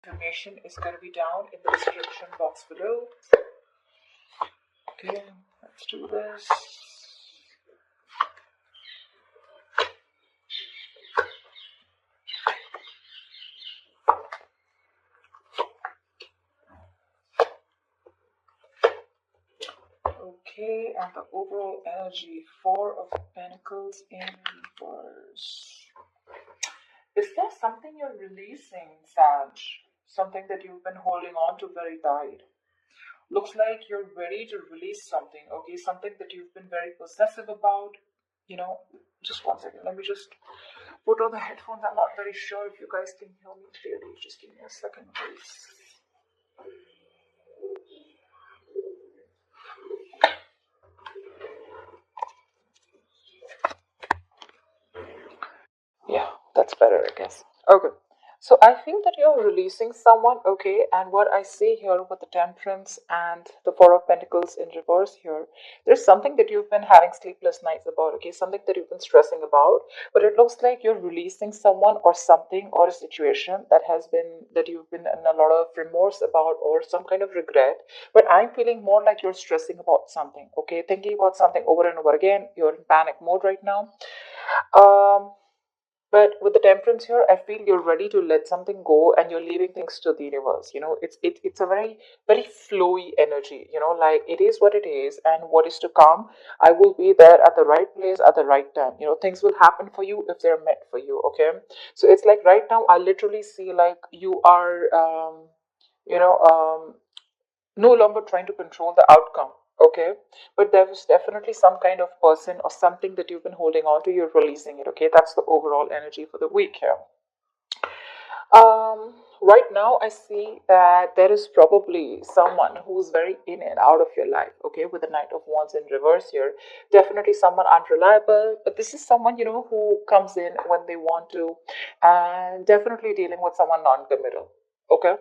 Information is going to be down in the description box below. Okay, let's do this. Okay, and the overall energy, Four of Pentacles in reverse. Is there something you're releasing, Sag? Something that you've been holding on to very tight. Looks like you're ready to release something, okay? Something that you've been very possessive about. You know, just one second. Let me just put on the headphones. I'm not very sure if you guys can hear me clearly. Just give me a second, please. Yeah, that's better, I guess. Okay. So I feel that you're releasing someone, okay, and what I see here with the Temperance and the Four of Pentacles in reverse here, there's something that you've been having sleepless nights about, okay, something that you've been stressing about, but it looks like you're releasing someone or something or a situation that you've been in a lot of remorse about or some kind of regret, but I'm feeling more like you're stressing about something, okay, thinking about something over and over again. You're in panic mode right now. But with the Temperance here, I feel you're ready to let something go and you're leaving things to the universe. You know, it's a very flowy energy. You know, like it is what it is, and what is to come, I will be there at the right place at the right time. You know, things will happen for you if they're meant for you. Okay, so it's like right now I literally see like you are, you know, no longer trying to control the outcome. Okay, but there was definitely some kind of person or something that you've been holding on to. You're releasing it. Okay, that's the overall energy for the week here. Right now I see that there is probably someone who's very in and out of your life. Okay, with the Knight of Wands in reverse here, definitely someone unreliable, but this is someone, you know, who comes in when they want to, and definitely dealing with someone non-committal. Okay,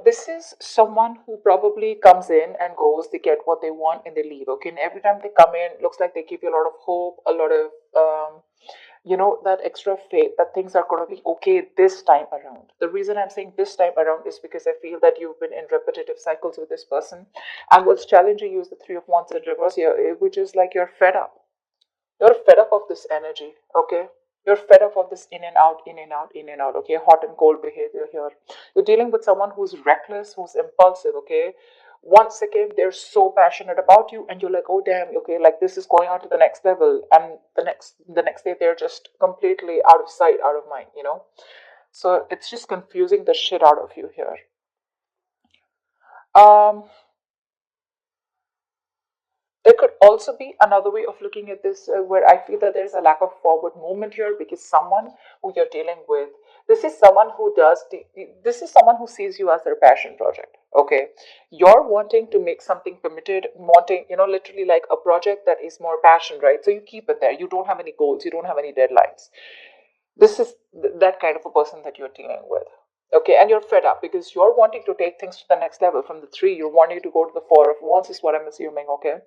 this is someone who probably comes in and goes, they get what they want and they leave. Okay, and every time they come in, looks like they give you a lot of hope, a lot of, you know, that extra faith that things are going to be okay this time around. The reason I'm saying this time around is because I feel that you've been in repetitive cycles with this person, and what's challenging you is the Three of Wands in reverse here, which is like you're fed up. You're fed up of this energy, okay? You're fed up of this in and out, in and out, in and out, okay? Hot and cold behavior here. You're dealing with someone who's reckless, who's impulsive, okay? 1 second they're so passionate about you, and you're like, oh damn, okay, like this is going on to the next level, and the next day they're just completely out of sight, out of mind, you know? So it's just confusing the shit out of you here. Um, There could also be another way of looking at this where I feel that there's a lack of forward movement here because someone who you're dealing with, this is someone who this is someone who sees you as their passion project. Okay. You're wanting to make something committed, wanting, you know, literally like a project that is more passion, right? So you keep it there. You don't have any goals, you don't have any deadlines. This is that kind of a person that you're dealing with. Okay, and you're fed up because you're wanting to take things to the next level. From the three, you're wanting to go to the Four of Wands, is what I'm assuming. Okay,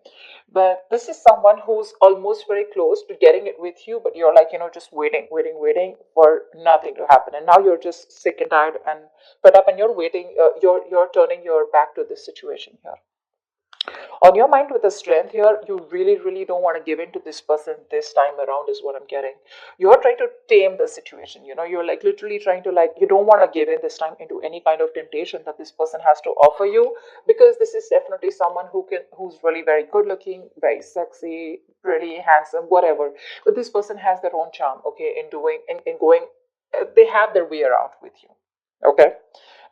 but this is someone who's almost very close to getting it with you, but you're like, you know, just waiting, waiting, waiting for nothing to happen, and now you're just sick and tired and fed up, and you're waiting. You're turning your back to this situation here. On your mind with the Strength here, you really, really don't want to give in to this person this time around, is what I'm getting. You're trying to tame the situation, you know, you're like literally trying to, like, you don't want to give in this time into any kind of temptation that this person has to offer you, because this is definitely someone who's really very good looking, very sexy, pretty, handsome, whatever. But this person has their own charm, okay, in going, they have their way around with you. Okay.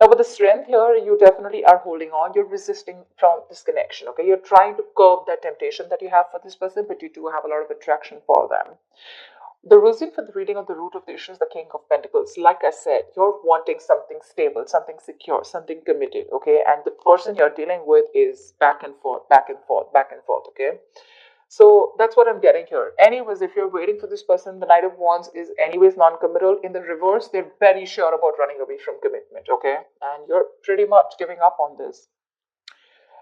Now, with the Strength here, you definitely are holding on. You're resisting from this connection. Okay. You're trying to curb that temptation that you have for this person, but you do have a lot of attraction for them. The reason for the reading of the root of the issue is the King of Pentacles. Like I said, you're wanting something stable, something secure, something committed. Okay. And the person you're dealing with is back and forth, back and forth, back and forth. Okay. So that's what I'm getting here. Anyways, if you're waiting for this person, the Knight of Wands is anyways non-committal. In the reverse, they're very sure about running away from commitment, okay? And you're pretty much giving up on this.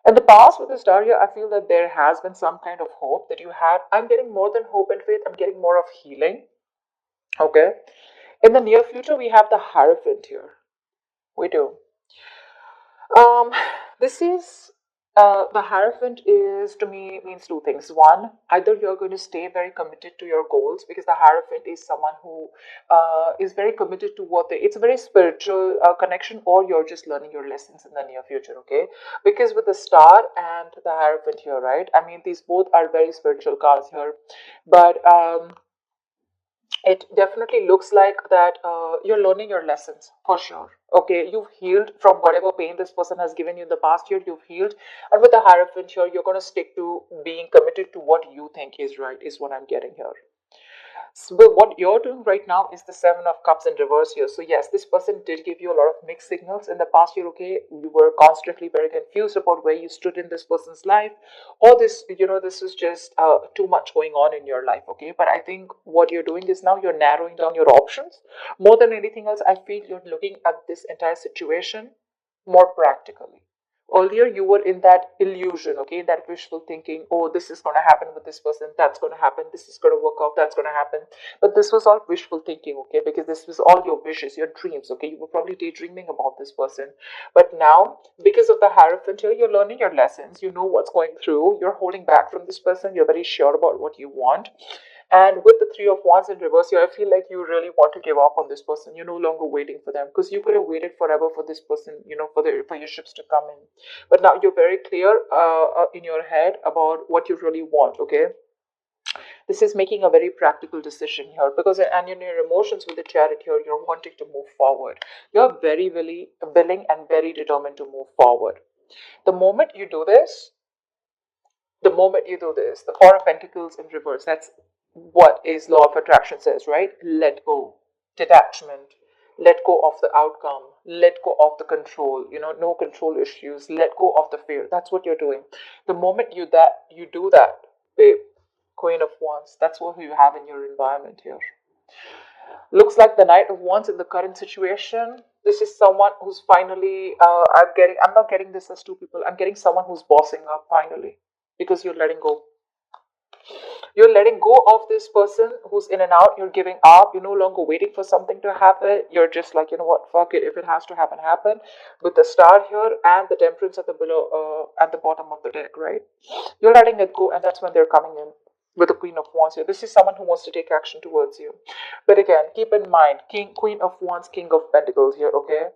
In the past with this Daria, I feel that there has been some kind of hope that you had. I'm getting more than hope and faith. I'm getting more of healing, okay? In the near future, we have the Hierophant here. We do. Um, this is the Hierophant is to me means two things. One, either you're going to stay very committed to your goals because the Hierophant is someone who is very committed to what they. It's a very spiritual connection, or you're just learning your lessons in the near future. Okay, because with the Star and the Hierophant here, right? I mean, these both are very spiritual cards here, but it definitely looks like that you're learning your lessons for sure. Okay, you've healed from whatever pain this person has given you in the past year. You've healed, and with the Hierophant here, you're going to stick to being committed to what you think is right, is what I'm getting here. So what you're doing right now is the Seven of Cups in reverse here. So yes, this person did give you a lot of mixed signals in the past year. Okay, you were constantly very confused about where you stood in this person's life, or this, this is just too much going on in your life. Okay, but I think what you're doing is now you're narrowing down your options more than anything else. I feel you're looking at this entire situation more practically. Earlier you were in that illusion, okay, that wishful thinking. Oh, this is going to happen with this person, that's going to happen, this is going to work out, that's going to happen. But this was all wishful thinking, okay, because this was all your wishes, your dreams. Okay, you were probably daydreaming about this person. But now, because of the Hierophant here, you're learning your lessons, you know what's going through, you're holding back from this person, you're very sure about what you want. And with the Three of Wands in reverse here, I feel like you really want to give up on this person. You're no longer waiting for them, because you could have waited forever for this person, for your ships to come in. But now you're very clear in your head about what you really want. Okay, this is making a very practical decision here, because and in your emotions with the Chariot here, you're wanting to move forward. You're very, really willing and very determined to move forward. The moment you do this, the Four of Pentacles in reverse, that's what is law of attraction says, right? Let go, detachment, let go of the outcome, let go of the control, no control issues, let go of the fear. That's what you're doing. The moment you do that, babe, Queen of Wands, that's what you have in your environment here. Looks like the Knight of Wands in the current situation. This is someone who's finally, I'm not getting this as two people. I'm getting someone who's bossing up finally, because you're letting go. You're letting go of this person who's in and out. You're giving up. You're no longer waiting for something to happen. You're just like, you know what, fuck it. If it has to happen, happen. With the Star here and the Temperance at the at the bottom of the deck, right? You're letting it go, and that's when they're coming in with the Queen of Wands here. This is someone who wants to take action towards you. But again, keep in mind, Queen of Wands, King of Pentacles here, okay?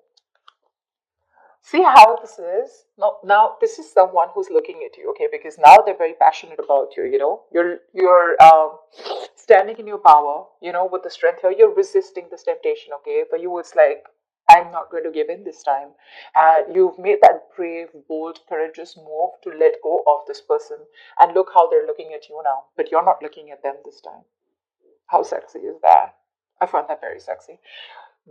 See how this is? Now this is someone who's looking at you, okay? Because now they're very passionate about you. You're standing in your power. With the strength here, you're resisting this temptation, okay? For you, it's like, I'm not going to give in this time. And you've made that brave, bold, courageous move to let go of this person. And look how they're looking at you now. But you're not looking at them this time. How sexy is that? I find that very sexy.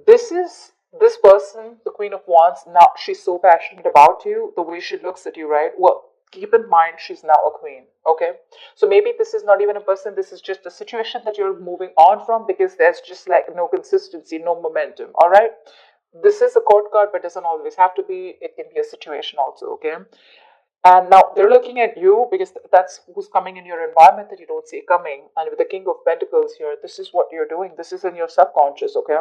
This person, the Queen of Wands. Now she's so passionate about you, the way she looks at you, right? Well, keep in mind she's now a queen, okay? So maybe this is not even a person, this is just a situation that you're moving on from, because there's just like no consistency, no momentum. All right, this is a court card, but doesn't always have to be. It can be a situation also, okay? And now they're looking at you because that's who's coming in your environment that you don't see coming. And with the King of Pentacles here, this is what you're doing. This is in your subconscious, okay?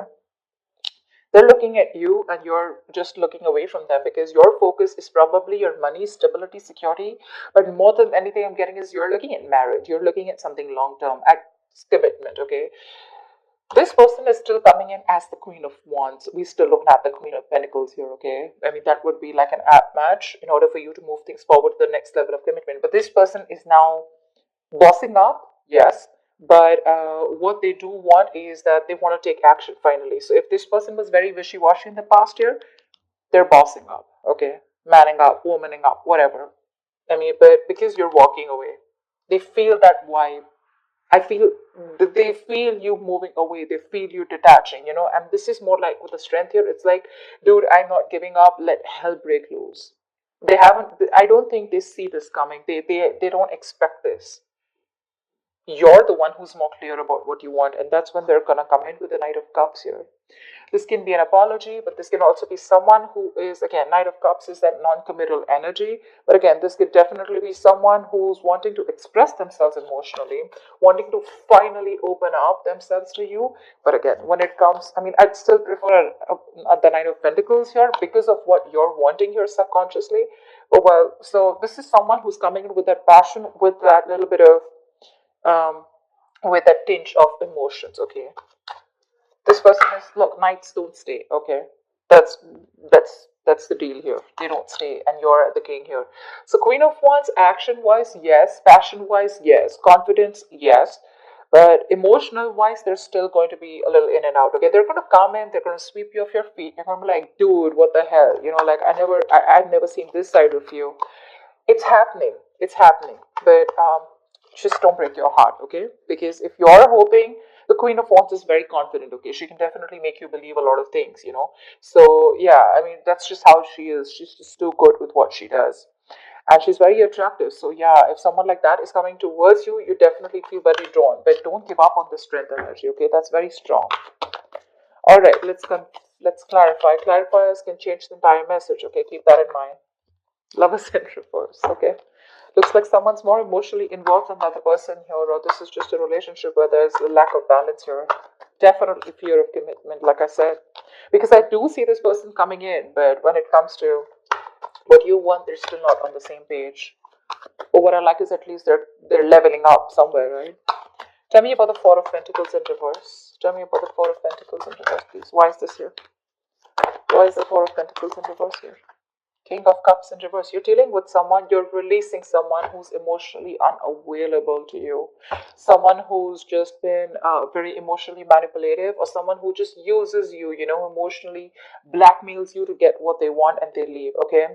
They're looking at you and you're just looking away from them, because your focus is probably your money, stability, security. But more than anything, I'm getting is you're looking at marriage. You're looking at something long term, at commitment, okay? This person is still coming in as the Queen of Wands. We still don't have the Queen of Pentacles here, okay? I mean, that would be like an app match in order for you to move things forward to the next level of commitment. But this person is now bossing up, yes. But what they do want is that they want to take action finally. So if this person was very wishy-washy in the past year, they're bossing up, okay? Manning up, womaning up, whatever. I mean, but because you're walking away, they feel that vibe. I feel they feel you moving away. They feel you detaching, And this is more like with the strength here. It's like, dude, I'm not giving up. Let hell break loose. They haven't. I don't think they see this coming. They don't expect this. you're the one who's more clear about what you want, and that's when they're gonna come in with the Knight of Cups here. This can be an apology, but this can also be someone who is, again, Knight of Cups is that non-committal energy. But again, this could definitely be someone who's wanting to express themselves emotionally, wanting to finally open up themselves to you. But again, when it comes, I mean, I'd still prefer the Nine of Pentacles here because of what you're wanting here subconsciously. Oh, well, so this is someone who's coming in with that passion, with that little bit of, um, with that tinge of emotions, okay? This person is, look, knights don't stay, okay? That's that's the deal here. They don't stay, and you're the king here. So Queen of Wands, action wise, yes. Passion wise, yes. Confidence, yes. But emotional wise, they're still going to be a little in and out. Okay, they're going to come in, they're going to sweep you off your feet. You're going to be like, dude, what the hell? You know, like I've never seen this side of you. It's happening. It's happening. But just don't break your heart, okay? Because if you're hoping, the Queen of Wands is very confident, okay? She can definitely make you believe a lot of things, you know? So, yeah, I mean, that's just how she is. She's just too good with what she does. And she's very attractive. So, yeah, if someone like that is coming towards you, you definitely feel very drawn. But don't give up on the strength energy, okay? That's very strong. All right, let's clarify. Clarifiers can change the entire message, okay? Keep that in mind. Love is in reverse, okay? Looks like someone's more emotionally involved than the other person here, or this is just a relationship where there's a lack of balance here. Definitely fear of commitment, like I said. Because I do see this person coming in, but when it comes to what you want, they're still not on the same page. But what I like is at least they're leveling up somewhere, right? Tell me about the Four of Pentacles in reverse. Tell me about the Four of Pentacles in reverse, please. Why is this here? Why is the Four of Pentacles in reverse here? King of Cups in reverse. You're dealing with someone, you're releasing someone who's emotionally unavailable to you. Someone who's just been very emotionally manipulative, or someone who just uses you, you know, emotionally blackmails you to get what they want and they leave, okay?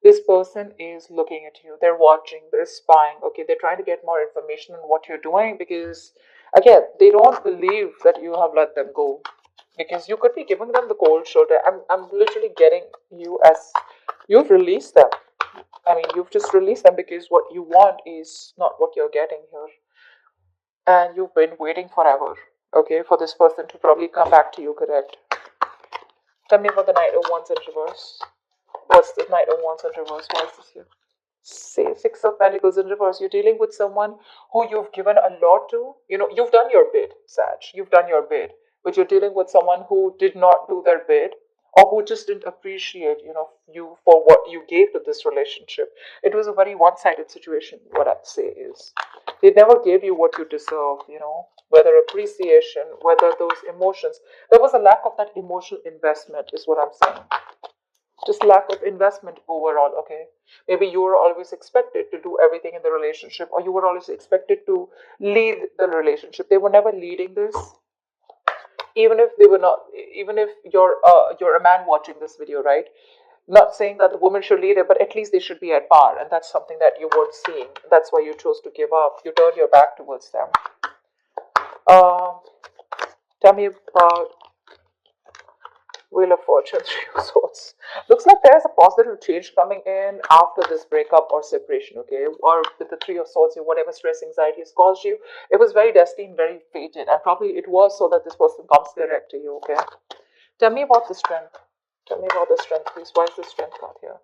This person is looking at you. They're watching, they're spying, okay? They're trying to get more information on what you're doing because, again, they don't believe that you have let them go. Because you could be giving them the cold shoulder. I'm literally getting you as you've released them. I mean, you've just released them because what you want is not what you're getting here. And you've been waiting forever, okay, for this person to probably come back to you, correct? Tell me about the Knight of Wands in reverse. What's the Knight of Wands in reverse? Why is this here? Say Six of Pentacles in reverse. You're dealing with someone who you've given a lot to. You know, you've done your bid, Sag. You've done your bid. But you're dealing with someone who did not do their bid, or who just didn't appreciate, you know, you for what you gave to this relationship. It was a very one-sided situation, what I'd say is. They never gave you what you deserve, you know, whether appreciation, whether those emotions. There was a lack of that emotional investment, is what I'm saying. Just lack of investment overall, okay? Maybe you were always expected to do everything in the relationship, or you were always expected to lead the relationship. They were never leading this. Even if they were not, even if you're a man watching this video, right? Not saying that the woman should lead it, but at least they should be at par, and that's something that you weren't seeing. That's why you chose to give up. You turned your back towards them. Um, Tell me about Wheel of Fortune, Three of Swords. Looks like there's a positive change coming in after this breakup or separation, okay? Or with the Three of Swords, whatever stress, anxiety has caused you, it was very destined, very fated, and probably it was so that this person comes direct to you, okay? Tell me about the strength. Tell me about the strength, please. Why is the strength card here?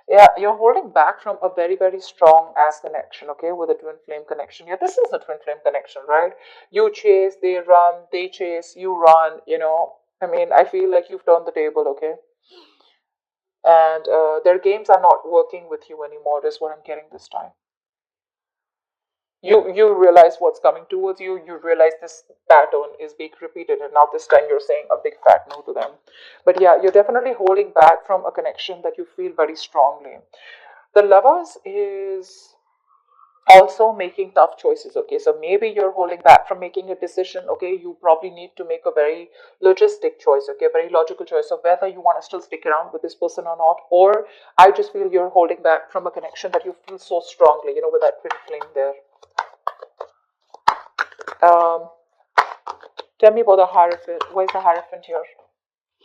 Yeah, you're holding back from a very, very strong ass connection, okay, with a twin flame connection. Yeah, this is a twin flame connection, right? You chase, they run, they chase, you run, you know. I mean, I feel like you've turned the table, okay? And their games are not working with you anymore, is what I'm getting this time. You realize what's coming towards you, you realize this pattern is being repeated, and now this time you're saying a big fat no to them. But yeah, you're definitely holding back from a connection that you feel very strongly. The Lovers is also making tough choices, okay? So maybe you're holding back from making a decision, okay? You probably need to make a very logistic choice, okay? Very logical choice of whether you want to still stick around with this person or not. Or I just feel you're holding back from a connection that you feel so strongly, you know, with that twin flame there. um Tell me about the Hierophant. Why is the Hierophant here?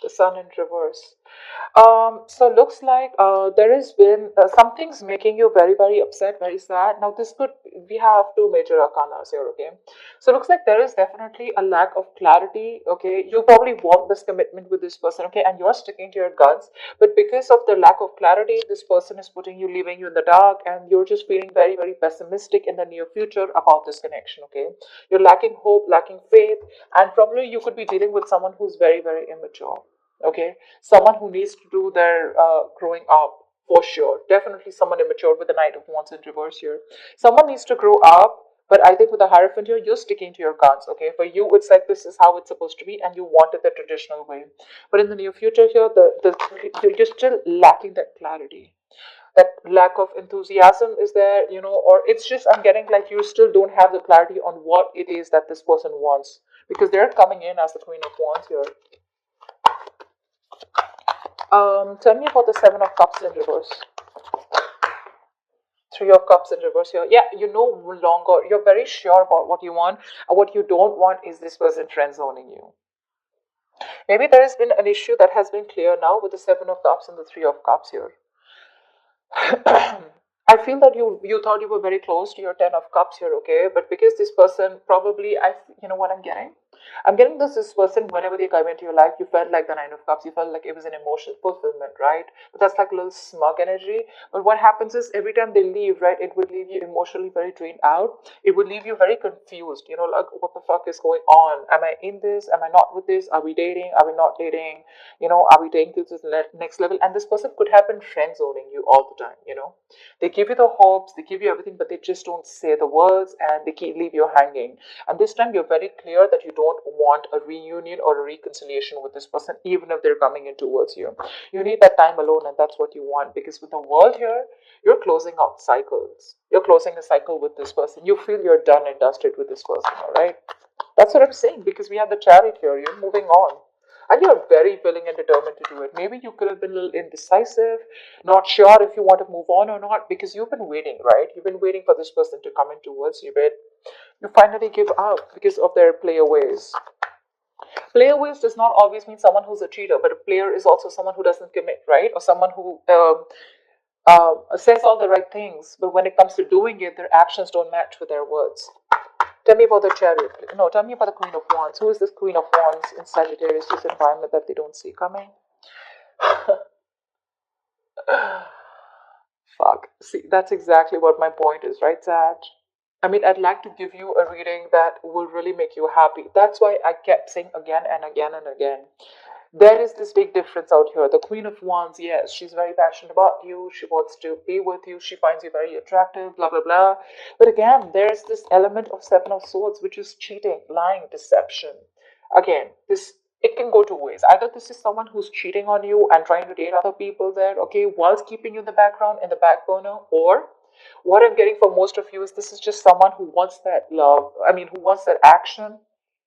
The sun in reverse. So looks like there has been something's making you very, very upset, very sad. Now this could, we have two major arcanas here, okay? So looks like there is definitely a lack of clarity, okay? You probably want this commitment with this person, okay? And you're sticking to your guns, but because of the lack of clarity, this person is putting you, leaving you in the dark, and you're just feeling very, very pessimistic in the near future about this connection, okay? You're lacking hope, lacking faith, and probably you could be dealing with someone who's very, very immature, okay? Someone who needs to do their growing up, for sure. Definitely someone immature with the Knight of Wands in reverse here. Someone needs to grow up, but I think with the Hierophant here, you're sticking to your guns, okay? For you, it's like this is how it's supposed to be, and you want it the traditional way. But in the near future here, you're still lacking that clarity. That lack of enthusiasm is there, you know, or it's just, I'm getting like you still don't have the clarity on what it is that this person wants, because they're coming in as the Queen of Wands here. Tell me about the Seven of Cups in reverse. Three of Cups in reverse here. Yeah, you no longer, you're very sure about what you want. And what you don't want is this person friend zoning you. Maybe there has been an issue that has been clear now with the Seven of Cups and the Three of Cups here. I feel that you thought you were very close to your Ten of Cups here, okay? But because this person probably, you know what I'm getting? I'm getting this person, whenever they come into your life, you felt like the Nine of Cups, you felt like it was an emotional fulfillment, right? But that's like a little smug energy. But what happens is every time they leave, right, it would leave you emotionally very drained out. It would leave you very confused, you know, like what the fuck is going on? Am I in this? Am I not with this? Are we dating? Are we not dating? You know, are we taking this to the next level? And this person could have been friend zoning you all the time, you know. They give you the hopes, they give you everything, but they just don't say the words, and they leave you hanging. And this time you're very clear that you don't want a reunion or a reconciliation with this person, even if they're coming in towards you. You need that time alone, and that's what you want, because with the world here, you're closing out cycles. You're closing a cycle with this person. You feel you're done and dusted with this person, all right? That's what I'm saying, because we have the Chariot here. You're moving on. And you're very willing and determined to do it. Maybe you could have been a little indecisive, not sure if you want to move on or not, because you've been waiting, right? You've been waiting for this person to come in towards you, but you finally give up because of their playaways. Playaways does not always mean someone who's a cheater, but a player is also someone who doesn't commit, right? Or someone who says all the right things, but when it comes to doing it, their actions don't match with their words. Tell me about the Chariot. No, tell me about the Queen of Wands. Who is this Queen of Wands in Sagittarius, this environment that they don't see coming? Fuck. See, that's exactly what my point is, right, Sag? I mean, I'd like to give you a reading that will really make you happy. That's why I kept saying again and again and again. There is this big difference out here. The Queen of Wands, yes, she's very passionate about you. She wants to be with you. She finds you very attractive, blah, blah, blah. But again, there's this element of Seven of Swords, which is cheating, lying, deception. Again, this, it can go two ways. Either this is someone who's cheating on you and trying to date other people there, okay, whilst keeping you in the background, in the back burner, or what I'm getting for most of you is this is just someone who wants that love. I mean, who wants that action,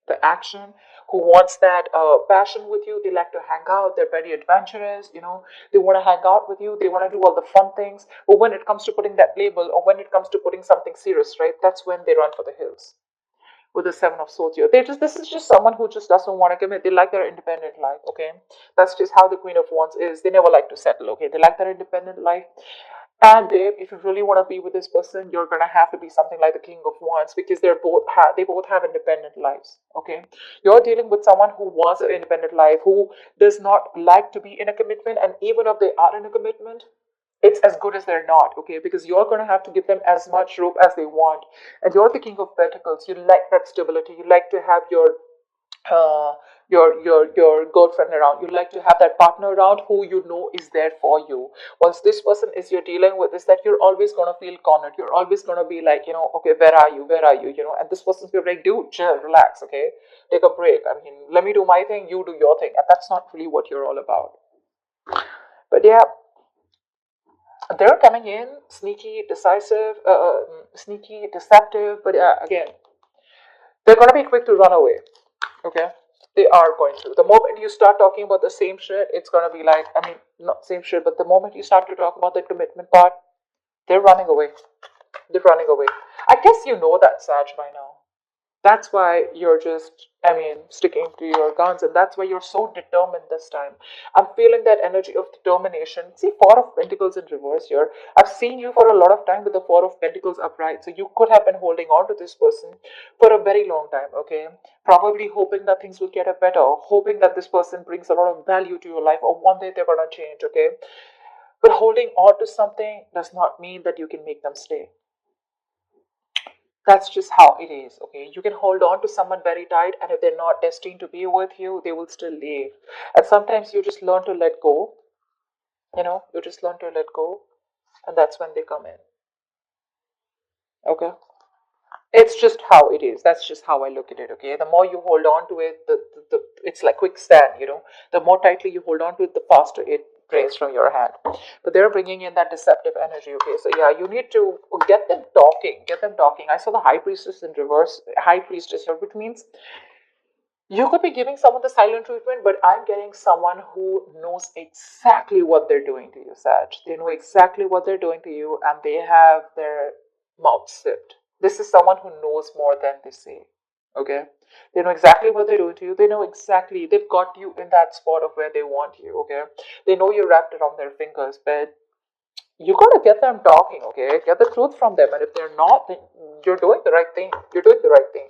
the action, who wants that passion with you. They like to hang out. They're very adventurous, you know. They want to hang out with you. They want to do all the fun things. But when it comes to putting that label, or when it comes to putting something serious, right, that's when they run for the hills. With the Seven of Swords here, this is just someone who just doesn't want to commit. They like their independent life, okay? That's just how the Queen of Wands is. They never like to settle, okay? They like their independent life. And babe, if you really want to be with this person, you're gonna have to be something like the King of Wands, because they both have independent lives. Okay, you're dealing with someone who wants an independent life, who does not like to be in a commitment, and even if they are in a commitment, it's as good as they're not. Okay, because you're gonna have to give them as much rope as they want, and you're the King of Pentacles. You like that stability. You like to have uh, your girlfriend around. You like to have that partner around who you know is there for you. Once this person is you're dealing with, is that you're always gonna feel cornered. You're always gonna be like, you know, okay, where are you? Where are you? You know, and this person's be like, dude, chill, relax, okay, take a break. I mean, let me do my thing, you do your thing, and that's not really what you're all about. But yeah, they're coming in sneaky, decisive, sneaky, deceptive. But again, they're gonna be quick to run away. Okay, they are going to. The moment you start talking about the same shit, it's gonna be like, I mean, not same shit, but the moment you start to talk about the commitment part, they're running away. They're running away. I guess you know that, Sag, by now. That's why you're just, sticking to your guns, and that's why you're so determined this time. I'm feeling that energy of determination. See, Four of Pentacles in reverse here. I've seen you for a lot of time with the Four of Pentacles upright. So you could have been holding on to this person for a very long time, okay? Probably hoping that things will get better, hoping that this person brings a lot of value to your life, or one day they're gonna change, okay? But holding on to something does not mean that you can make them stay. That's just how it is, okay? You can hold on to someone very tight, and if they're not destined to be with you, they will still leave. And sometimes you just learn to let go, you just learn to let go, and that's when they come in, okay? It's just how it is. That's just how I look at it, okay? The more you hold on to it, it's like quicksand, the more tightly you hold on to it, the faster it drains from your hand. But they're bringing in that deceptive energy, okay? So yeah, you need to get them talking. Get them talking. I saw the High Priestess in reverse, High Priestess here, which means you could be giving someone the silent treatment, but I'm getting someone who knows exactly what they're doing to you, Sag. They know exactly what they're doing to you, and they have their mouth zipped. This is someone who knows more than they say. Okay? They know exactly what they're doing to you. They know exactly, they've got you in that spot of where they want you. Okay? They know you're wrapped around their fingers, but you gotta get them talking, okay? Get the truth from them, and if they're not, then you're doing the right thing. You're doing the right thing.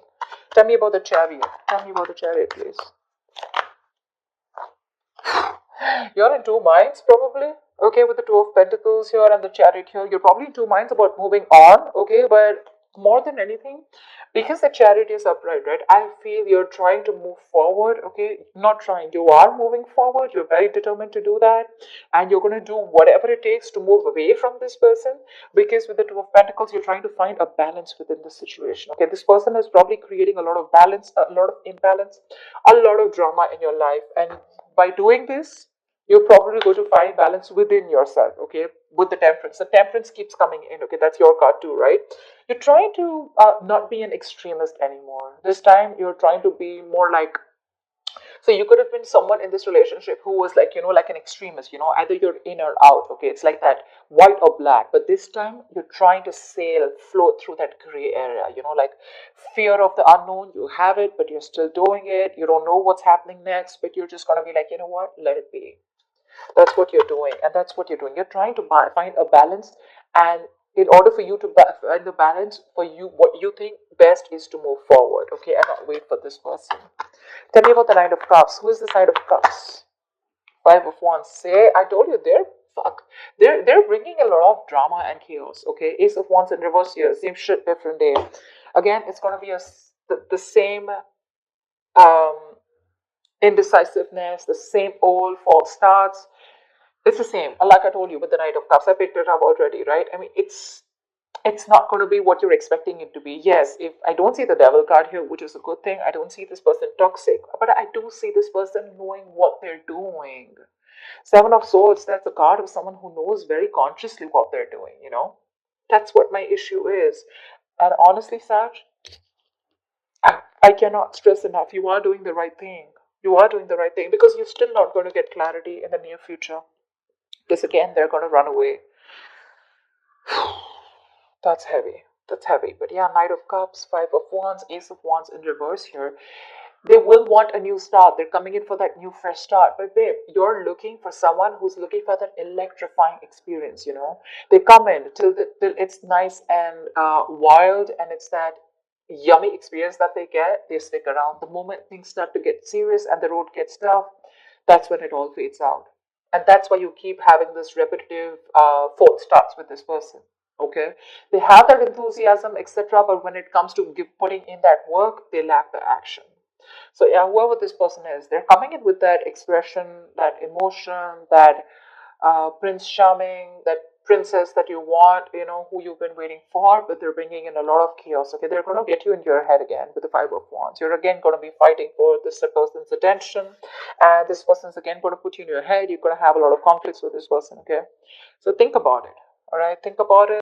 Tell me about the Chariot. Tell me about the Chariot, please. You're in two minds, probably. Okay, with the Two of Pentacles here and the Chariot here, you're probably in two minds about moving on, okay? But more than anything, because the Chariot is upright, right? I feel you're trying to move forward, okay? Not trying, you are moving forward. You're very determined to do that, and you're going to do whatever it takes to move away from this person, because with the Two of Pentacles, you're trying to find a balance within the situation, okay? This person is probably creating a lot of balance, a lot of imbalance, a lot of drama in your life, and by doing this, you're probably going to find balance within yourself, okay? With the Temperance. The Temperance keeps coming in, okay? That's your card too, right? You're trying to not be an extremist anymore. This time, you're trying to be more like, so you could have been someone in this relationship who was like, like an extremist, either you're in or out, okay? It's like that white or black. But this time, you're trying to float through that gray area, like fear of the unknown. You have it, but you're still doing it. You don't know what's happening next, but you're just going to be like, you know what? Let it be. That's what you're doing, and that's what you're doing. You're trying to find a balance, and in order for you to find the balance for you, what you think best is to move forward, okay, and not wait for this person. Tell me about the Knight of Cups. Who is the Knight of Cups? Five of Wands. Say, I told you, they're bringing a lot of drama and chaos, okay? Ace of Wands in reverse here, same shit, different day. Again, it's gonna be the same indecisiveness, the same old false starts. It's the same. Like I told you with the Knight of Cups, I picked it up already, right? It's not going to be what you're expecting it to be. Yes, if I don't see the Devil card here, which is a good thing, I don't see this person toxic, but I do see this person knowing what they're doing. Seven of Swords, that's a card of someone who knows very consciously what they're doing, That's what my issue is. And honestly, Saj, I cannot stress enough. You are doing the right thing. You are doing the right thing, because you're still not going to get clarity in the near future. Because again, they're going to run away. That's heavy. That's heavy. But yeah, Knight of Cups, Five of Wands, Ace of Wands in reverse here. They will want a new start. They're coming in for that new fresh start. But babe, you're looking for someone who's looking for that electrifying experience, They come in till it's nice and wild, and it's that yummy experience that they get. They stick around. The moment things start to get serious and the road gets tough, that's when it all fades out. And that's why you keep having this repetitive false starts with this person, okay? They have that enthusiasm, etc., but when it comes to putting in that work, they lack the action. So yeah, whoever this person is, they're coming in with that expression, that emotion, that Prince Charming, that princess that you want, who you've been waiting for, but they're bringing in a lot of chaos. Okay, they're going to get you into your head again with the Five of Wands. You're again going to be fighting for this person's attention, and this person's again going to put you in your head. You're going to have a lot of conflicts with this person, okay? So think about it, all right? Think about it.